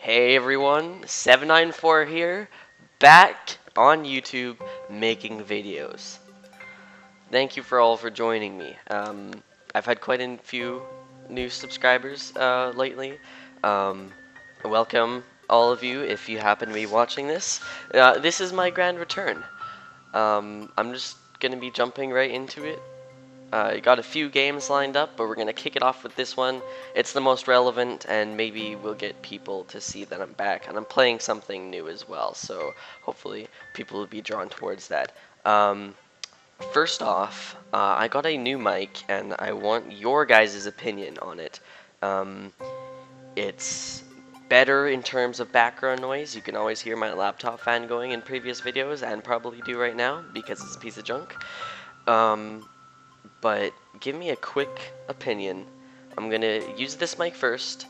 Hey everyone, 794 here, back on YouTube making videos. Thank you for all for joining me. I've had quite a few new subscribers lately. Welcome all of you if you happen to be watching this. This is my grand return. I'm just going to be jumping right into it. Got a few games lined up, but we're going to kick it off with this one. It's the most relevant, and maybe we'll get people to see that I'm back. And I'm playing something new as well, so hopefully people will be drawn towards that. First off, I got a new mic, and I want your guys' opinion on it. It's better in terms of background noise. You can always hear my laptop fan going in previous videos, and probably do right now, because it's a piece of junk. But give me a quick opinion. I'm going to use this mic first,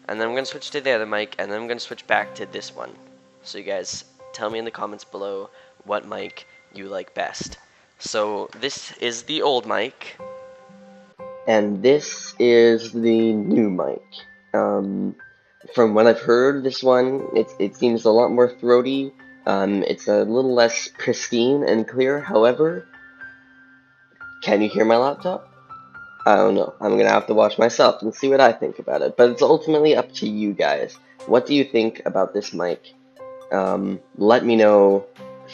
and then I'm going to switch to the other mic, and then I'm going to switch back to this one. So you guys tell me in the comments below what mic you like best. So this is the old mic, and this is the new mic. From what I've heard, this one, it seems a lot more throaty. It's a little less pristine and clear, however. Can you hear my laptop? I don't know. I'm gonna have to watch myself and see what I think about it. But it's ultimately up to you guys. What do you think about this mic? Let me know.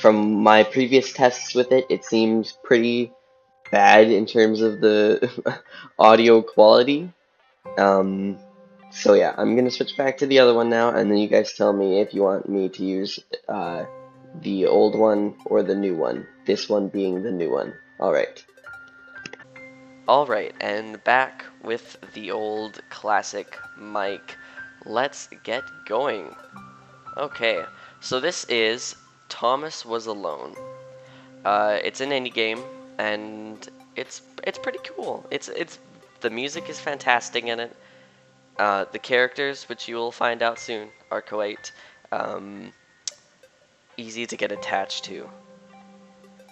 From my previous tests with it, it seems pretty bad in terms of the audio quality. So yeah, I'm gonna switch back to the other one now, and then you guys tell me if you want me to use the old one or the new one. This one being the new one. Alright. Alright, and back with the old classic mic. Let's get going. Okay, so this is Thomas Was Alone. It's an indie game, and it's pretty cool. The music is fantastic in it. The characters, which you will find out soon, are quite easy to get attached to.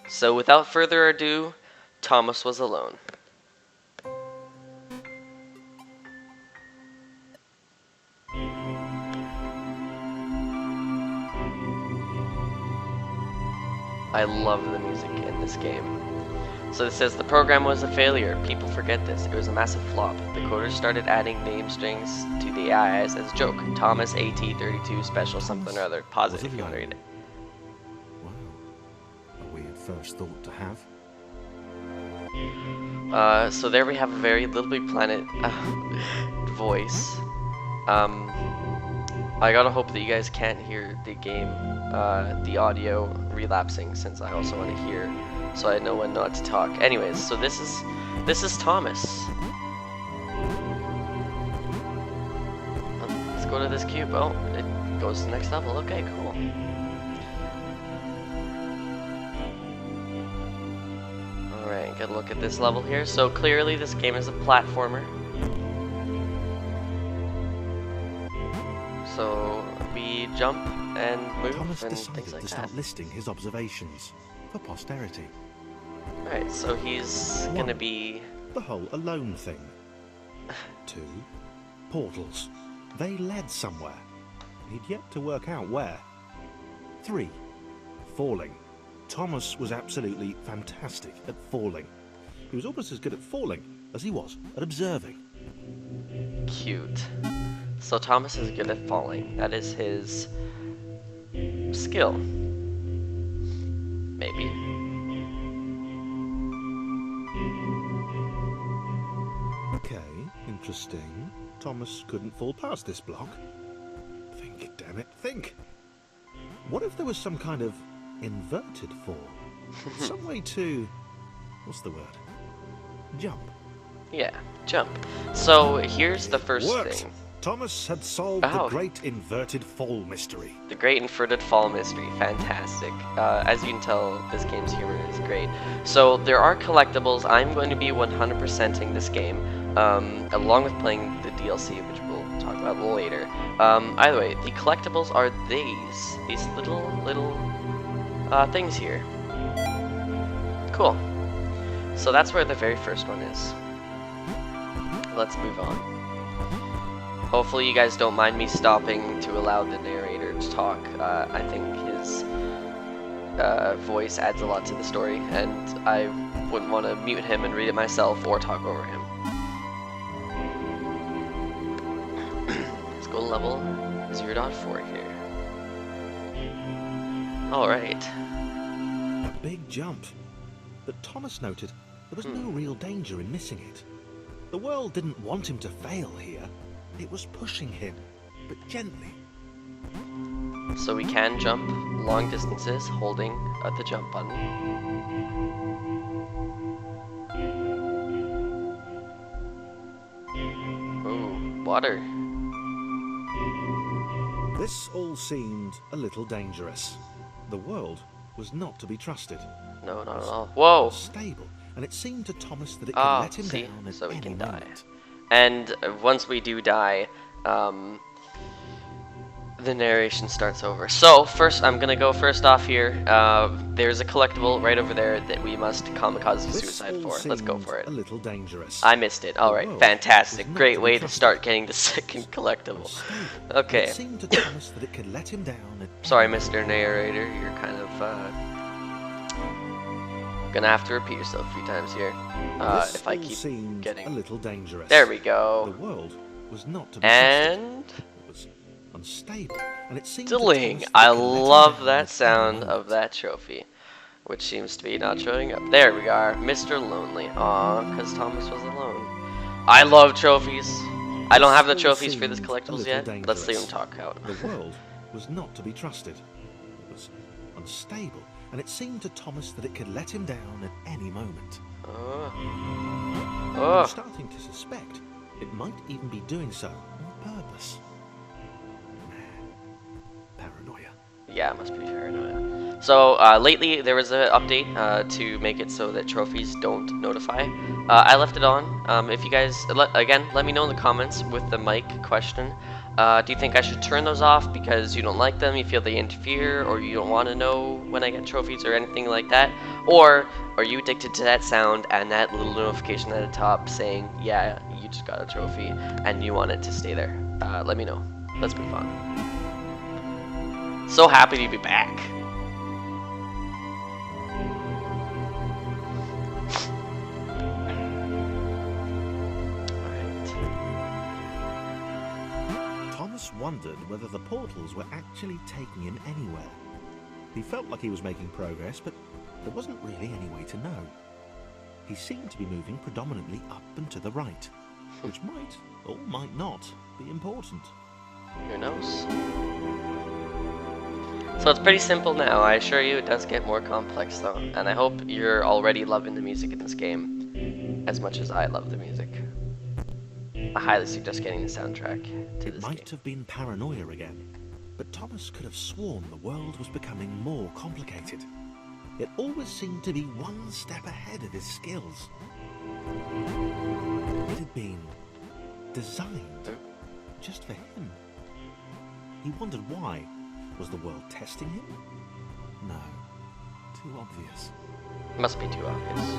So without further ado, Thomas Was Alone. I love the music in this game. So it says the program was a failure. People forget this. It was a massive flop. The coders started adding name strings to the AIs as a joke. Thomas AT32 special something or other. Pause it if you want to read it. Wow. A weird first thought to have. So there we have a very Little Big Planet voice. I gotta hope that you guys can't hear the game, the audio relapsing, since I also want to hear, so I know when not to talk. Anyways, so this is Thomas. Let's go to this cube. Oh, it goes to the next level. Okay, cool. Alright, good look at this level here. So clearly this game is a platformer. So we jump and move Thomas and decided things like to that. start listing his observations for posterity. Alright, so he's gonna be... The whole alone thing. 2. Portals. They led somewhere. He'd yet to work out where. 3. Falling. Thomas was absolutely fantastic at falling. He was almost as good at falling as he was at observing. Cute. So Thomas is good at falling. That is his skill. Maybe. Okay, interesting. Thomas couldn't fall past this block. Think, damn it, think. What if there was some kind of inverted fall? Some way to... what's the word? Jump. Yeah, jump. So here's the first Worked. thing. Thomas had solved the great inverted fall mystery. The great inverted fall mystery. Fantastic. As you can tell, this game's humor is great. So there are collectibles. I'm going to be 100%ing this game, along with playing the DLC, which we'll talk about later. Either way, the collectibles are these little things here. Cool. So that's where the very first one is. Let's move on. hopefully you guys don't mind me stopping to allow the narrator to talk. I think his voice adds a lot to the story, and I wouldn't want to mute him and read it myself or talk over him. Let's go to level 0.4 here. Alright. A big jump. But Thomas noted there was no real danger in missing it. The world didn't want him to fail here. It was pushing him, but gently. So we can jump long distances holding the jump button. Ooh, water. This all seemed a little dangerous. The world was not to be trusted. No, not at all. Whoa! Stable, and it seemed to Thomas that it could let him see? down at So we any can die. moment. And once we do die, the narration starts over. So first, I'm gonna go first off here. There's a collectible right over there that we must kamikaze suicide for. Let's go for it. A little dangerous. I missed it. All right, fantastic. Great way to start getting the second collectible. Okay. It seemed to Thomas that it could let him down at Sorry, Mr. Narrator. You're kind of gonna have to repeat yourself a few times here. If I keep getting a little dangerous. There we go. The world was not to be And trusted. It was unstable, and it seemed Deling. to Thomas I that it could let him love down that at sound any of moment. that trophy, which seems to be not showing up. There we are, Mr. Lonely. Aw, because Thomas was alone. I love trophies. I don't have the This trophies all for this seemed collectibles a yet. little Let's leave him dangerous. talk out. The world was not to be trusted. It was unstable, and it seemed to Thomas that it could let him down at any moment. He was starting to suspect it might even be doing so on purpose. Paranoia. Yeah, it must be paranoia. So lately there was an update to make it so that trophies don't notify. I left it on. If you guys, again, let me know in the comments with the mic question. Do you think I should turn those off because you don't like them, you feel they interfere, or you don't want to know when I get trophies or anything like that? Or are you addicted to that sound and that little notification at the top saying, yeah, you just got a trophy and you want it to stay there? Let me know. Let's move on. So happy to be back. Thomas wondered whether the portals were actually taking him anywhere. He felt like he was making progress, but there wasn't really any way to know. He seemed to be moving predominantly up and to the right, which might, or might not, be important. Who knows? So it's pretty simple now. I assure you it does get more complex though, and I hope you're already loving the music in this game as much as I love the music. I highly suggest getting the soundtrack to It this might game. have been paranoia again, but Thomas could have sworn the world was becoming more complicated. It always seemed to be one step ahead of his skills. It had been designed just for him. He wondered why. Was the world testing him? No. Too obvious. Must be too obvious.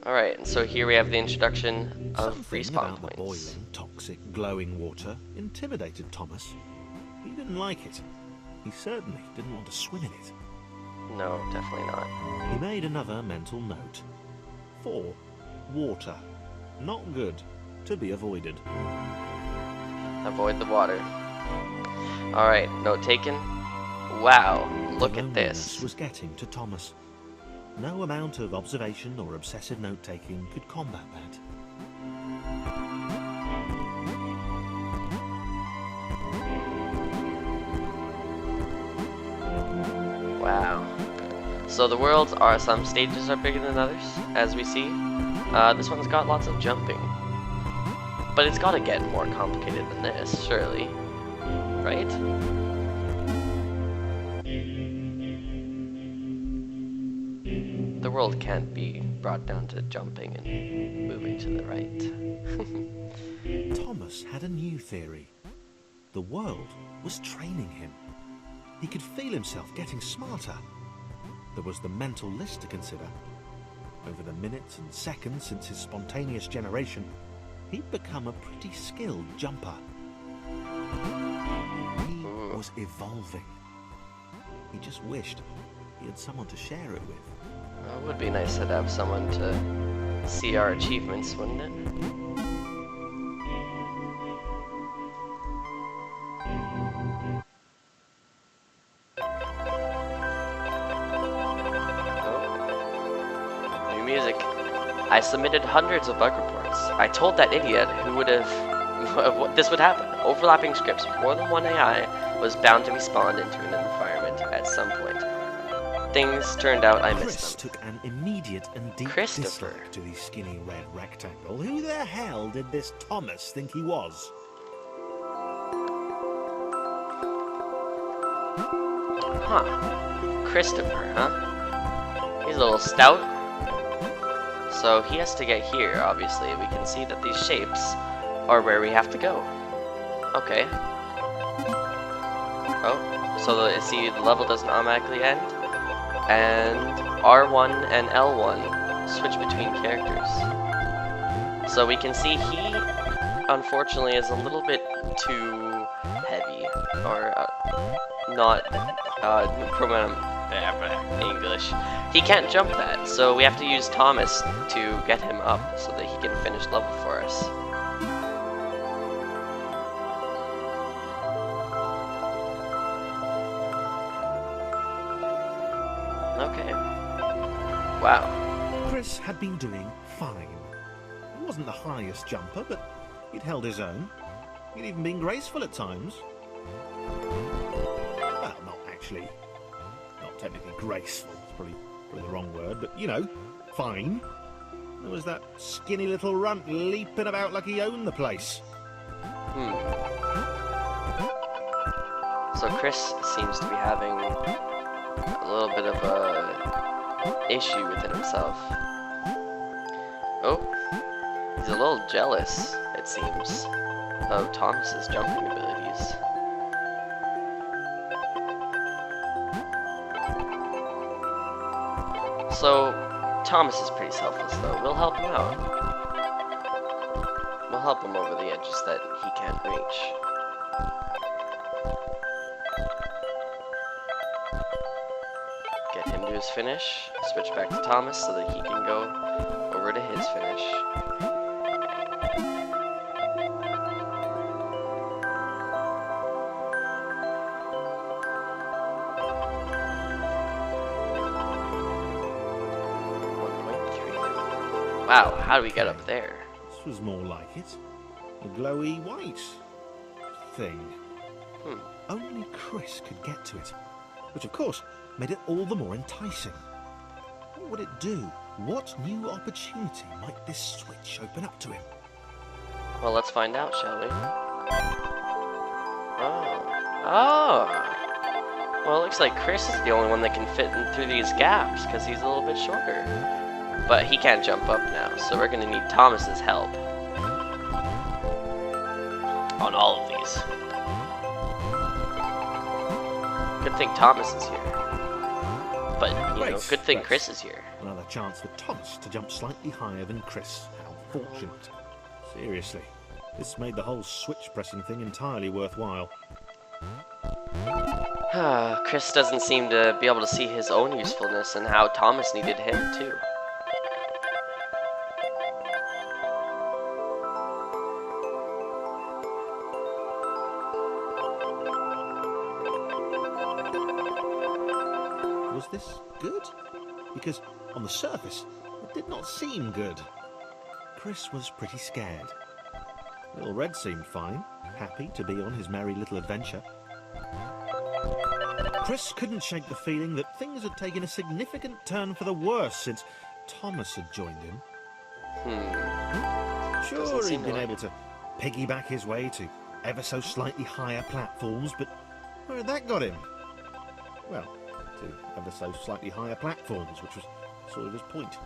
Alright, and so here we have the introduction of Something respawn about the points. boiling, toxic, glowing water intimidated Thomas. He didn't like it. He certainly didn't want to swim in it. No, definitely not. He made another mental note. 4. Water. Not good. To be avoided. Avoid the water. Alright, note taken. Wow, look The at loneliness this. was getting to Thomas. No amount of observation or obsessive note-taking could combat that. Wow. So the worlds are, some stages are bigger than others, as we see. This one's got lots of jumping. But it's gotta get more complicated than this, surely. Right? The world can't be brought down to jumping and moving to the right. Thomas had a new theory. The world was training him. He could feel himself getting smarter. there was the mental list to consider. Over the minutes and seconds since his spontaneous generation, he'd become a pretty skilled jumper. He was evolving. He just wished he had someone to share it with. It would be nice to have someone to see our achievements, wouldn't it? Oh. New music. I submitted hundreds of bug reports. I told that idiot who would have this would happen. Overlapping scripts. More than one AI was bound to respawn into an environment at some point. Things turned out I missed Chris them. took an immediate and deep dislike to the skinny red rectangle. Who the hell did this Thomas think he was? Huh. Christopher, huh? He's a little stout. So he has to get here, obviously. We can see that these shapes are where we have to go. Okay. Oh, so see, the level doesn't automatically end? And R1 and L1 switch between characters. So we can see he, unfortunately, is a little bit too heavy, or not English. He can't jump that, so we have to use Thomas to get him up so that he can finish level for us. Okay. Wow. Chris had been doing fine. He wasn't the highest jumper, but he'd held his own. He'd even been graceful at times. Well, not actually. Not technically graceful. It's probably the wrong word, but you know, fine. There was that skinny little runt leaping about like he owned the place. So Chris seems to be having a little bit of a issue within himself. Oh, he's a little jealous, it seems, of Thomas's jumping abilities. So Thomas is pretty selfless, though. We'll help him out. We'll help him over the edges that he can't reach. Get him to his finish, switch back to Thomas so that he can go over to his finish. Wow, how do we get up there? This was more like it. A glowy white thing. Only Chris could get to it, which of course made it all the more enticing. What would it do? What new opportunity might this switch open up to him? Well, let's find out, shall we? Oh. Well, it looks like Chris is the only one that can fit in through these gaps because he's a little bit shorter. But he can't jump up now, so we're going to need Thomas's help on all of these. Good thing Thomas is here. But, you know, good thing Chris is here. Another chance for Thomas to jump slightly higher than Chris. How fortunate. Seriously, this made the whole switch pressing thing entirely worthwhile. Chris doesn't seem to be able to see his own usefulness and how Thomas needed him, too. Was this good? Because on the surface, it did not seem good. Chris was pretty scared. Little Red seemed fine, happy to be on his merry little adventure. Chris couldn't shake the feeling that things had taken a significant turn for the worse since Thomas had joined him. Sure, he'd been able to piggyback his way to ever so slightly higher platforms, but where had that got him? Well, to ever so slightly higher platforms, which was sort of his point.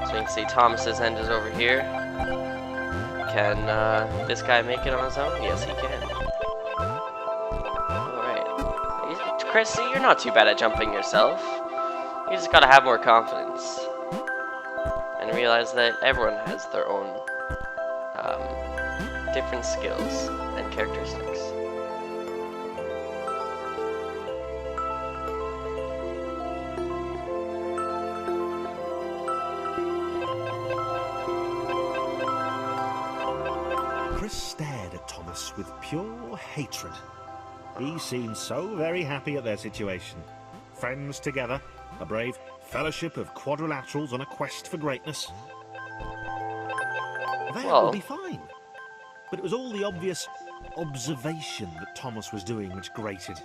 So you can see Thomas's end is over here. Can this guy make it on his own? Yes, he can. Alright. Chris, you're not too bad at jumping yourself. You just gotta have more confidence. And realize that everyone has their own different skills and characteristics. Chris stared at Thomas with pure hatred. He seemed so very happy at their situation. Friends together, a brave fellowship of quadrilaterals on a quest for greatness. That would be fine. But it was all the obvious observation that Thomas was doing which grated.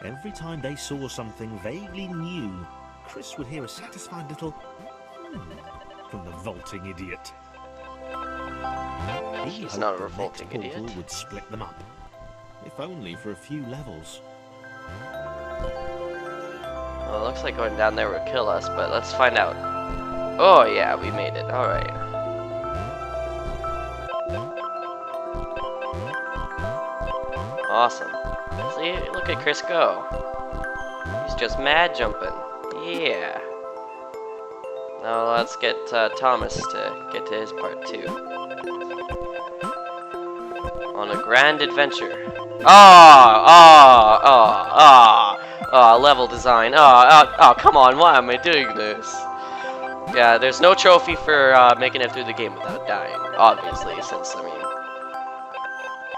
Every time they saw something vaguely new, Chris would hear a satisfied little from the vaulting idiot. He's not a revolting idiot. Would split them up, if only for a few levels. Well, it looks like going down there would kill us, but let's find out. Oh yeah, we made it. All right. Awesome. See, look at Chris go. He's just mad jumping. Yeah. Now let's get Thomas to get to his part too. On a grand adventure. Level design. Oh, come on, why am I doing this? Yeah, there's no trophy for making it through the game without dying, obviously, since, I mean,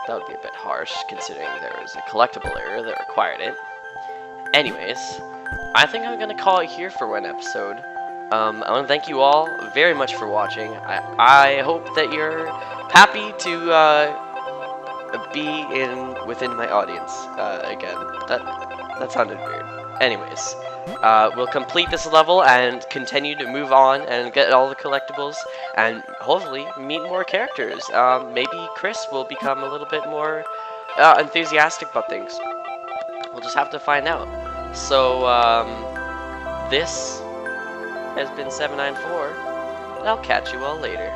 that would be a bit harsh, considering there was a collectible error that required it. Anyways, I think I'm gonna call it here for one episode. I want to thank you all very much for watching. I hope that you're happy to be within my audience again. That sounded weird. Anyways, we'll complete this level and continue to move on and get all the collectibles and hopefully meet more characters. Maybe Chris will become a little bit more enthusiastic about things. We'll just have to find out. So this has been 794, and I'll catch you all later.